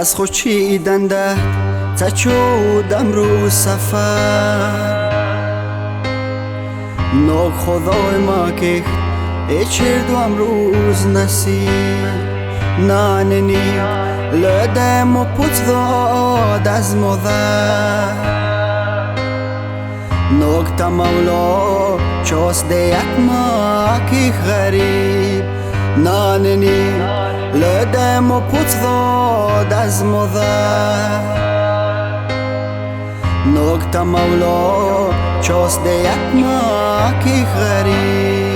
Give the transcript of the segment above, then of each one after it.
از خود چیدنده چچودم رو سفر نوک خدای ما که چردوم روز نصیب ناننی لدم و پوت داد از مادر نوک مولا چاس دیت ما که غریب ناننی لدم و پوت داد از مادر نوک مولا چاس دیت ما که غریب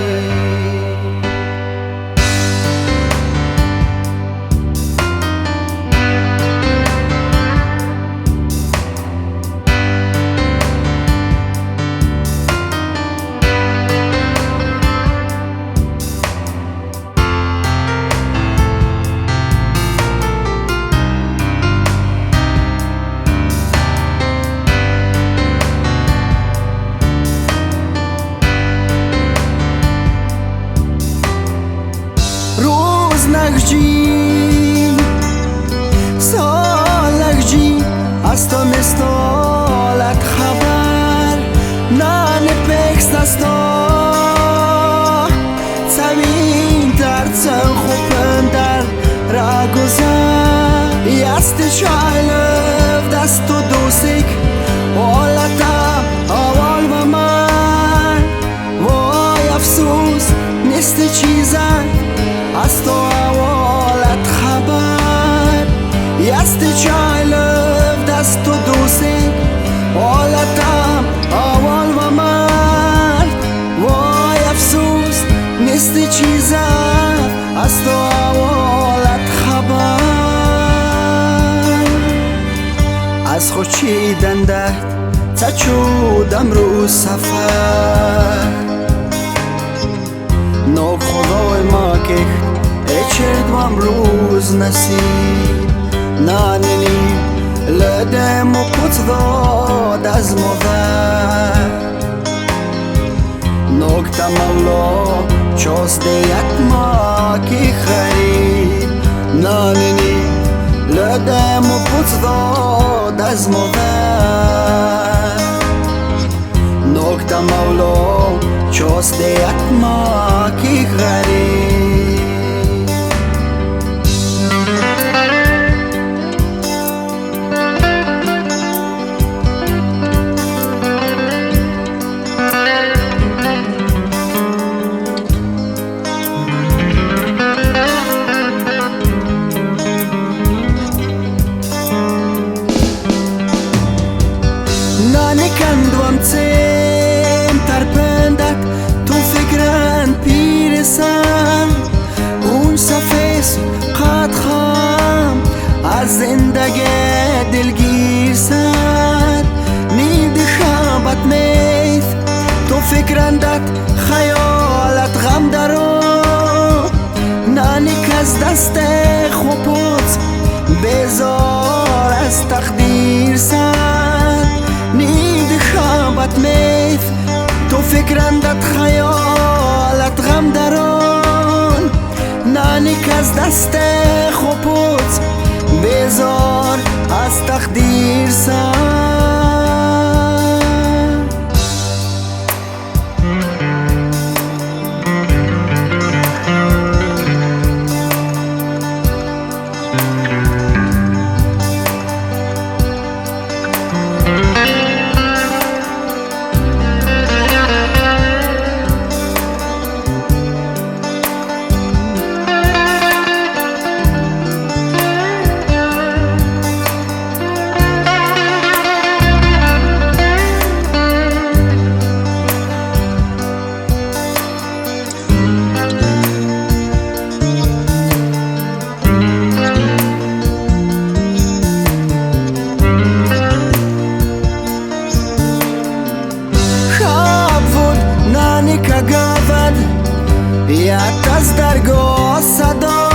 نخجی سالک جی از تو مستالت خبر نان پکس نستا سوین ترسن خوبن در را گذر یست چایلف دست و دوسک والتا اول و من وای افسوس نیست چیزن از تو اولت خبر یست چایلف دست و دوستی حالتم اول و من وای افسوس نیست چیزم از تو اولت خبر از خود چیدنده چچودم رو سفر نوک خدای ما که چردوم روز نصیب ناننی لدم و پوت داد از مادر نوک مولا چاس دیت ما که خرید ناننی لدم و پوت داد از مادر نوک مولا چاس دیت ما که غریب نانی کندوم تیم ترپندت تو فکرن پیرسن اون سفیس قد خام از زندگی دلگیر سن نیدی خوابت میث تو فکرندت خیالت غم درو نانی کس دست خوبوت بیزار از تقدیر سن نیدی خوابت میث تو فکرندت خیالت غم درون نانی کس دست خوبوت بیزار از تقدیر سن یاد از درگاه صدا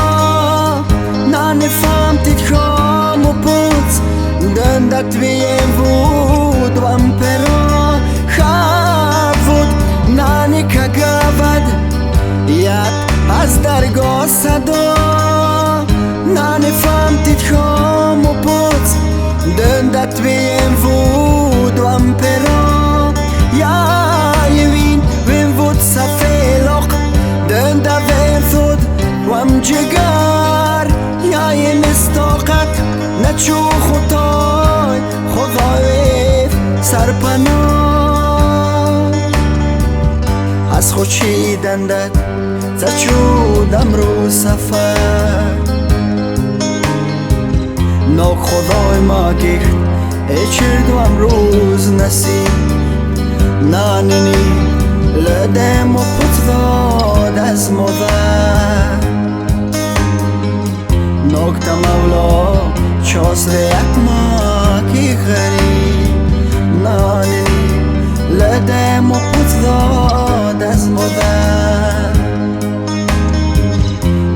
نفهمتید خام و پوت دندت بیم بود و امپرا خواب بود نانی که گود یاد از درگاه صدا نفهمتید خام Döndat vem vod wam pero Ja yevin vem vod safelok Dönda vem thod wam jigar Ja yemistoqat nachu khutay Khudayef sarpana Az khud shidandat zachudam ro safar ناک خدای ما گیخت چرد و امروز نسیم نانینی لدم و پت داد از مادر ناکت مولا چاس ریک ما کی غریب نانینی لدم و پت داد از مادر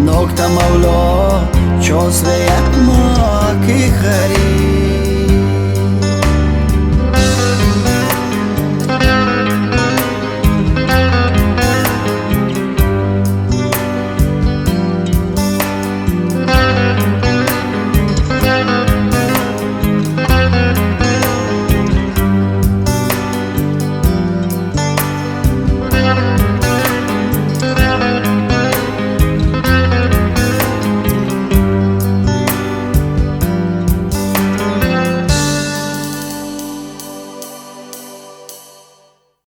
ناکت مولا چاس ریک ما کی غریب